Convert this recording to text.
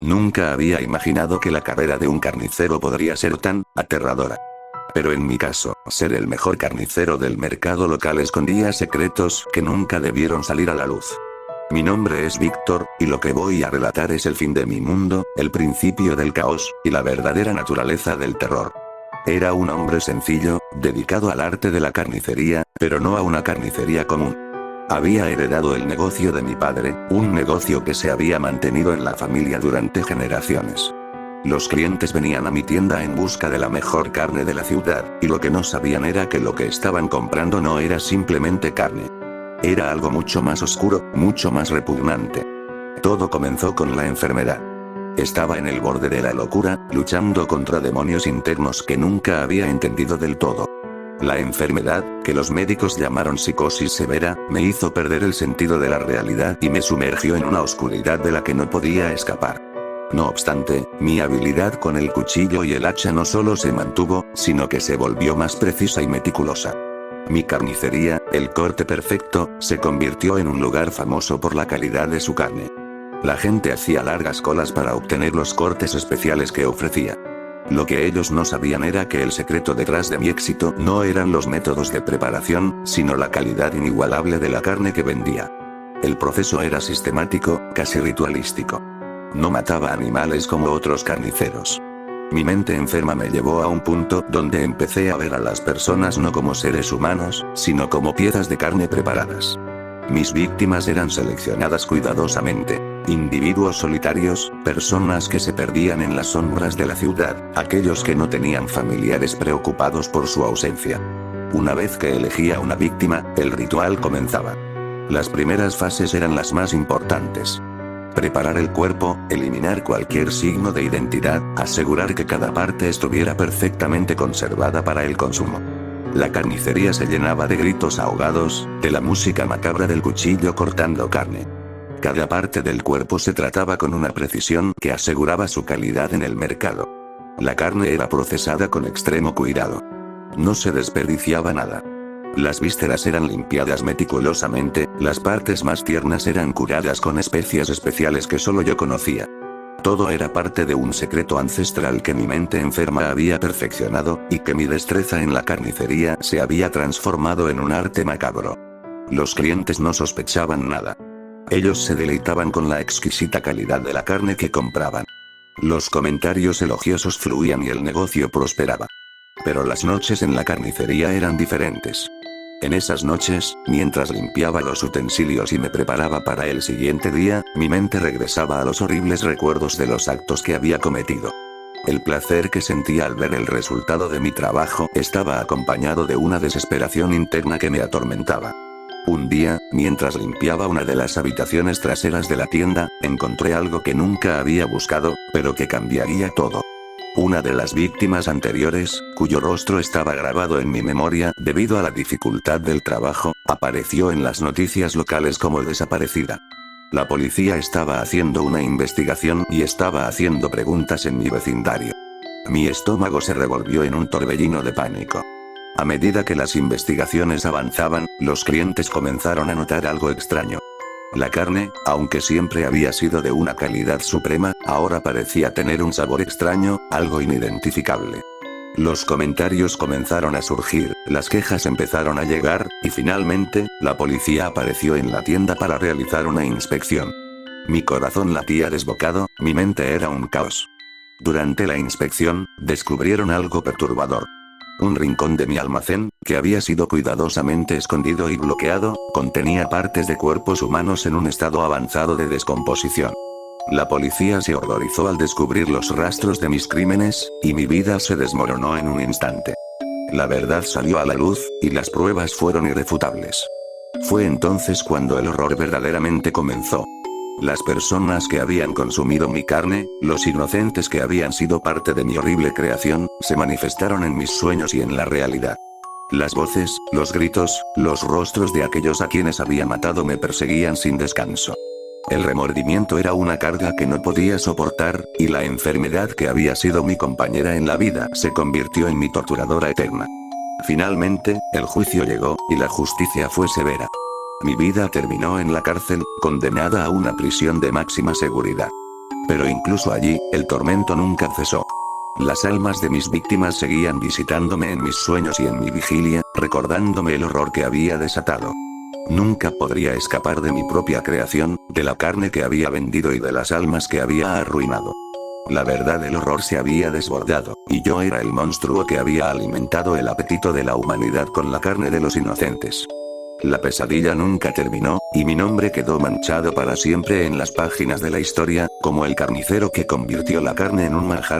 Nunca había imaginado que la carrera de un carnicero podría ser tan aterradora. Pero en mi caso, ser el mejor carnicero del mercado local escondía secretos que nunca debieron salir a la luz. Mi nombre es Víctor, y lo que voy a relatar es el fin de mi mundo, el principio del caos, y la verdadera naturaleza del terror. Era un hombre sencillo, dedicado al arte de la carnicería, pero no a una carnicería común. Había heredado el negocio de mi padre, un negocio que se había mantenido en la familia durante generaciones. Los clientes venían a mi tienda en busca de la mejor carne de la ciudad, y lo que no sabían era que lo que estaban comprando no era simplemente carne. Era algo mucho más oscuro, mucho más repugnante. Todo comenzó con la enfermedad. Estaba en el borde de la locura, luchando contra demonios internos que nunca había entendido del todo. La enfermedad, que los médicos llamaron psicosis severa, me hizo perder el sentido de la realidad y me sumergió en una oscuridad de la que no podía escapar. No obstante, mi habilidad con el cuchillo y el hacha no solo se mantuvo, sino que se volvió más precisa y meticulosa. Mi carnicería, el corte perfecto, se convirtió en un lugar famoso por la calidad de su carne. La gente hacía largas colas para obtener los cortes especiales que ofrecía. Lo que ellos no sabían era que el secreto detrás de mi éxito no eran los métodos de preparación, sino la calidad inigualable de la carne que vendía. El proceso era sistemático, casi ritualístico. No mataba animales como otros carniceros. Mi mente enferma me llevó a un punto donde empecé a ver a las personas no como seres humanos, sino como piezas de carne preparadas. Mis víctimas eran seleccionadas cuidadosamente. Individuos solitarios, personas que se perdían en las sombras de la ciudad, aquellos que no tenían familiares preocupados por su ausencia. Una vez que elegía una víctima, el ritual comenzaba. Las primeras fases eran las más importantes. Preparar el cuerpo, eliminar cualquier signo de identidad, asegurar que cada parte estuviera perfectamente conservada para el consumo. La carnicería se llenaba de gritos ahogados, de la música macabra del cuchillo cortando carne. Cada parte del cuerpo se trataba con una precisión que aseguraba su calidad en el mercado. La carne era procesada con extremo cuidado. No se desperdiciaba nada. Las vísceras eran limpiadas meticulosamente, las partes más tiernas eran curadas con especias especiales que solo yo conocía. Todo era parte de un secreto ancestral que mi mente enferma había perfeccionado, y que mi destreza en la carnicería se había transformado en un arte macabro. Los clientes no sospechaban nada. Ellos se deleitaban con la exquisita calidad de la carne que compraban. Los comentarios elogiosos fluían y el negocio prosperaba. Pero las noches en la carnicería eran diferentes. En esas noches, mientras limpiaba los utensilios y me preparaba para el siguiente día, mi mente regresaba a los horribles recuerdos de los actos que había cometido. El placer que sentía al ver el resultado de mi trabajo estaba acompañado de una desesperación interna que me atormentaba. Un día, mientras limpiaba una de las habitaciones traseras de la tienda, encontré algo que nunca había buscado, pero que cambiaría todo. Una de las víctimas anteriores, cuyo rostro estaba grabado en mi memoria debido a la dificultad del trabajo, apareció en las noticias locales como desaparecida. La policía estaba haciendo una investigación y estaba haciendo preguntas en mi vecindario. Mi estómago se revolvió en un torbellino de pánico. A medida que las investigaciones avanzaban, los clientes comenzaron a notar algo extraño. La carne, aunque siempre había sido de una calidad suprema, ahora parecía tener un sabor extraño, algo inidentificable. Los comentarios comenzaron a surgir, las quejas empezaron a llegar, y finalmente, la policía apareció en la tienda para realizar una inspección. Mi corazón latía desbocado, mi mente era un caos. Durante la inspección, descubrieron algo perturbador. Un rincón de mi almacén, que había sido cuidadosamente escondido y bloqueado, contenía partes de cuerpos humanos en un estado avanzado de descomposición. La policía se horrorizó al descubrir los rastros de mis crímenes, y mi vida se desmoronó en un instante. La verdad salió a la luz, y las pruebas fueron irrefutables. Fue entonces cuando el horror verdaderamente comenzó. Las personas que habían consumido mi carne, los inocentes que habían sido parte de mi horrible creación, se manifestaron en mis sueños y en la realidad. Las voces, los gritos, los rostros de aquellos a quienes había matado me perseguían sin descanso. El remordimiento era una carga que no podía soportar, y la enfermedad que había sido mi compañera en la vida se convirtió en mi torturadora eterna. Finalmente, el juicio llegó, y la justicia fue severa. Mi vida terminó en la cárcel, condenada a una prisión de máxima seguridad. Pero incluso allí, el tormento nunca cesó. Las almas de mis víctimas seguían visitándome en mis sueños y en mi vigilia, recordándome el horror que había desatado. Nunca podría escapar de mi propia creación, de la carne que había vendido y de las almas que había arruinado. La verdad, el horror se había desbordado, y yo era el monstruo que había alimentado el apetito de la humanidad con la carne de los inocentes. La pesadilla nunca terminó, y mi nombre quedó manchado para siempre en las páginas de la historia, como el carnicero que convirtió la carne en un manjar